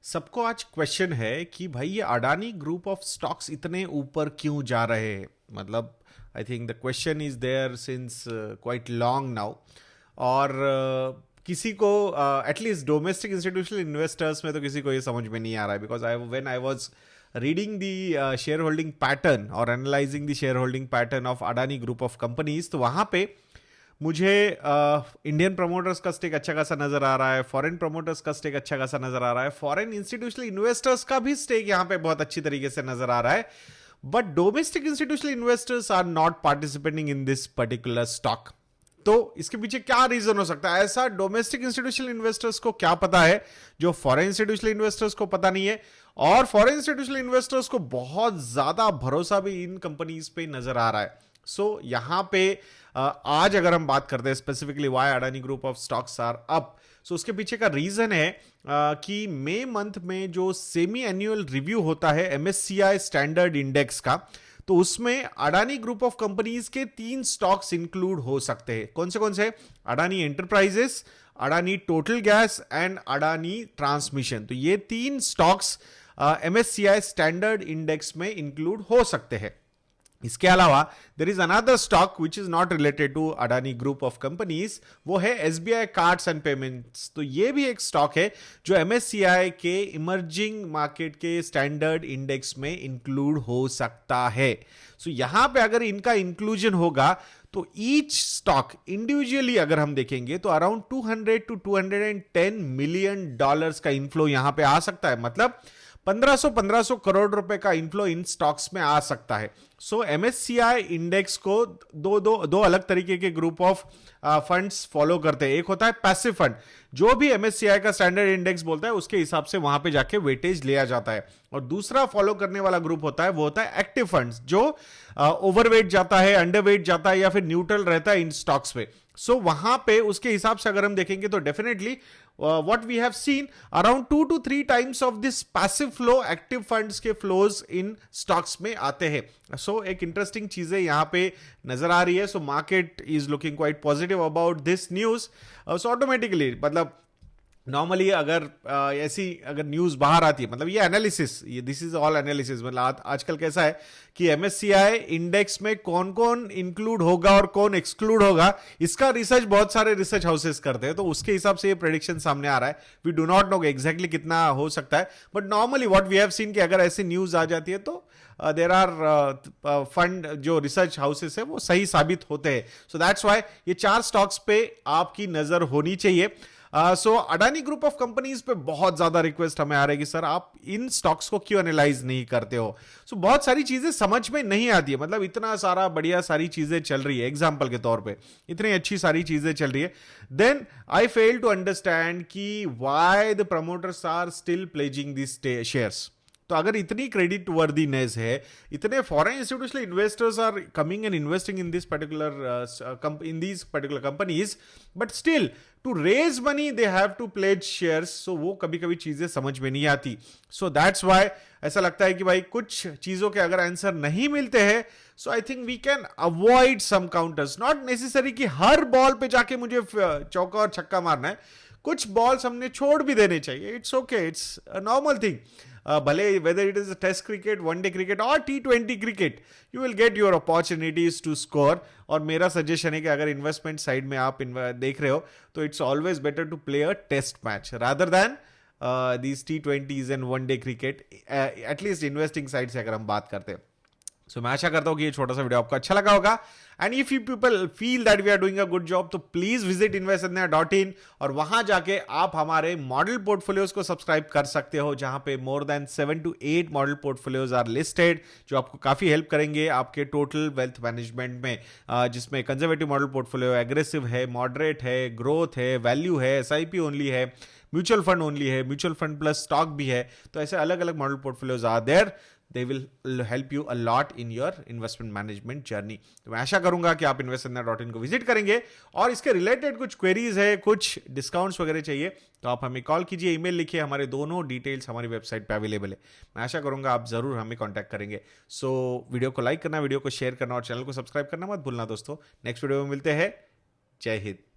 सबको आज क्वेश्चन है कि भाई ये अडानी ग्रुप ऑफ स्टॉक्स इतने ऊपर क्यों जा रहे हैं। मतलब I think the question is there since quite long now. और किसी को एटलीस्ट डोमेस्टिक इंस्टीट्यूशनल इन्वेस्टर्स में तो किसी को ये समझ में नहीं आ रहा है, because I was reading the share holding pattern और analysing the share holding pattern of Adani group of companies, तो वहां पे मुझे इंडियन प्रमोटर्स का स्टेक अच्छा खासा नजर आ रहा है, फॉरेन प्रमोटर्स का स्टेक अच्छा खासा नजर आ रहा है, फॉरेन इंस्टीट्यूशनल इन्वेस्टर्स का भी स्टेक यहां पे बहुत अच्छी तरीके से नजर आ रहा है। But domestic institutional investors are not participating in this particular stock. तो इसके पीछे क्या रीजन हो सकता है? ऐसा डोमेस्टिक इंस्टीट्यूशनल इन्वेस्टर्स को क्या पता है जो फॉरेन इंस्टीट्यूशनल इन्वेस्टर्स को पता नहीं है, और फॉरेन इंस्टीट्यूशनल इन्वेस्टर्स को बहुत ज्यादा भरोसा भी इन कंपनीज पे नजर आ रहा है। सो यहां पे आज अगर हम बात करते हैं specifically why Adani group of stocks are up, so उसके पीछे का रीजन है कि मई मंथ में जो सेमी एनुअल रिव्यू होता है एमएससीआई स्टैंडर्ड इंडेक्स का, तो उसमें अडानी ग्रुप ऑफ कंपनीज के 3 स्टॉक्स इंक्लूड हो सकते हैं। कौन से? Adani Enterprises, Adani Total Gas and Adani Transmission. तो ये 3 स्टॉक्स एमएससीआई स्टैंडर्ड इंडेक्स में इंक्लूड हो सकते हैं। इसके अलावा there is another stock which is not related to Adani group of companies, वो है एसबीआई कार्ड्स एंड पेमेंट्स। तो ये भी एक स्टॉक है जो एमएससीआई के इमर्जिंग मार्केट के स्टैंडर्ड इंडेक्स में इंक्लूड हो सकता है। सो यहां पे अगर इनका इंक्लूजन होगा तो ईच स्टॉक इंडिविजुअली अगर हम देखेंगे तो अराउंड 200 to 210 मिलियन डॉलर्स का इनफ्लो यहां पे आ सकता है। मतलब 1500 करोड़ रुपए का इनफ्लो इन स्टॉक्स में आ सकता है। सो एमएससीआई इंडेक्स को दो अलग तरीके के ग्रुप ऑफ फंड्स फॉलो करते हैं। एक होता है पैसिव फंड, जो भी एमएससीआई का स्टैंडर्ड इंडेक्स बोलता है उसके हिसाब से वहां पे जाके वेटेज लिया जाता है। और दूसरा फॉलो करने वाला ग्रुप होता है, वो होता है एक्टिव फंड्स, जो ओवरवेट जाता है, अंडरवेट जाता है या फिर न्यूट्रल रहता है इन स्टॉक्स पे। सो वहां पे उसके हिसाब से अगर हम देखेंगे तो definitely what we have seen around 2 to 3 times of this passive flow active funds के flows in stocks में आते हैं। so एक इंटरेस्टिंग चीजें यहां पे नजर आ रही है। so market is looking quite positive about this news। so automatically मतलब नॉर्मली अगर ऐसी अगर न्यूज बाहर आती है, मतलब ये एनालिसिस, ये दिस इज ऑल एनालिसिस। मतलब आजकल कैसा है कि एमएससीआई इंडेक्स में कौन कौन इंक्लूड होगा और कौन एक्सक्लूड होगा, इसका रिसर्च बहुत सारे रिसर्च हाउसेस करते हैं। तो उसके हिसाब से ये प्रेडिक्शन सामने आ रहा है। We do not know exactly कितना हो सकता है, but normally what we have seen कि अगर ऐसी न्यूज आ जाती है तो देर आर फंड जो रिसर्च हाउसेस है वो सही साबित होते हैं। सो दैट्स वाई ये 4 स्टॉक्स पे आपकी नजर होनी चाहिए। सो अडानी ग्रुप ऑफ कंपनीज पे बहुत ज्यादा रिक्वेस्ट हमें आ रही है कि सर आप इन स्टॉक्स को क्यों एनालाइज नहीं करते हो। सो बहुत सारी चीजें समझ में नहीं आती है। मतलब इतना सारा बढ़िया सारी चीजें चल रही है, एग्जांपल के तौर पे इतनी अच्छी सारी चीजें चल रही है, then I fail to understand कि why the promoters are still pledging this shares. तो अगर इतनी क्रेडिट वर्दीनेस है, इतने foreign institutional investors are coming and investing in this particular companies, but still to raise money they have to pledge shares. So वो कभी कभी चीजें समझ में नहीं आती। सो दैट्स वाई ऐसा लगता है कि भाई कुछ चीजों के अगर आंसर नहीं मिलते हैं, so I think we can avoid some counters. Not necessary कि हर बॉल पे जाके मुझे चौका और छक्का मारना है, कुछ बॉल्स हमने छोड़ भी देने चाहिए। It's okay, it's a normal thing. भले whether it is test cricket, one day cricket और T20 cricket, you will get your opportunities to score. और मेरा सजेशन है कि अगर इन्वेस्टमेंट साइड में आप देख रहे हो तो it's always better to play a test match rather than these T20s and one day cricket, at least investing side से अगर हम बात करते हैं। सो मैं आशा करता हूं कि ये छोटा सा वीडियो आपको अच्छा लगा होगा। And if you people feel that we are doing a good job, तो प्लीज विजिट investindia.in और वहां जाके आप हमारे मॉडल पोर्टफोलियोज को सब्सक्राइब कर सकते हो, जहां पे more than 7 to 8 model portfolios are listed, जो आपको काफी हेल्प करेंगे आपके टोटल वेल्थ मैनेजमेंट में, जिसमें कंजर्वेटिव मॉडल पोर्टफोलियो, एग्रेसिव है, मॉडरेट है, ग्रोथ है, वैल्यू है, SIP ओनली है, म्यूचुअल फंड ओनली है, म्यूचुअल फंड प्लस स्टॉक भी है। तो ऐसे अलग अलग model portfolios are there. They will help you a lot in your investment management journey। तो मैं आशा करूंगा कि आप investindia.in को विजिट करेंगे, और इसके रिलेटेड कुछ क्वेरीज है, कुछ डिस्काउंट्स वगैरह चाहिए तो आप हमें कॉल कीजिए, ईमेल लिखिए, हमारे दोनों डिटेल्स हमारी वेबसाइट पे अवेलेबल है। मैं आशा करूंगा आप जरूर हमें कांटेक्ट करेंगे। सो वीडियो को लाइक करना, वीडियो को शेयर करना और चैनल को सब्सक्राइब करना मत भूलना दोस्तों। नेक्स्ट वीडियो में मिलते हैं। जय हिंद।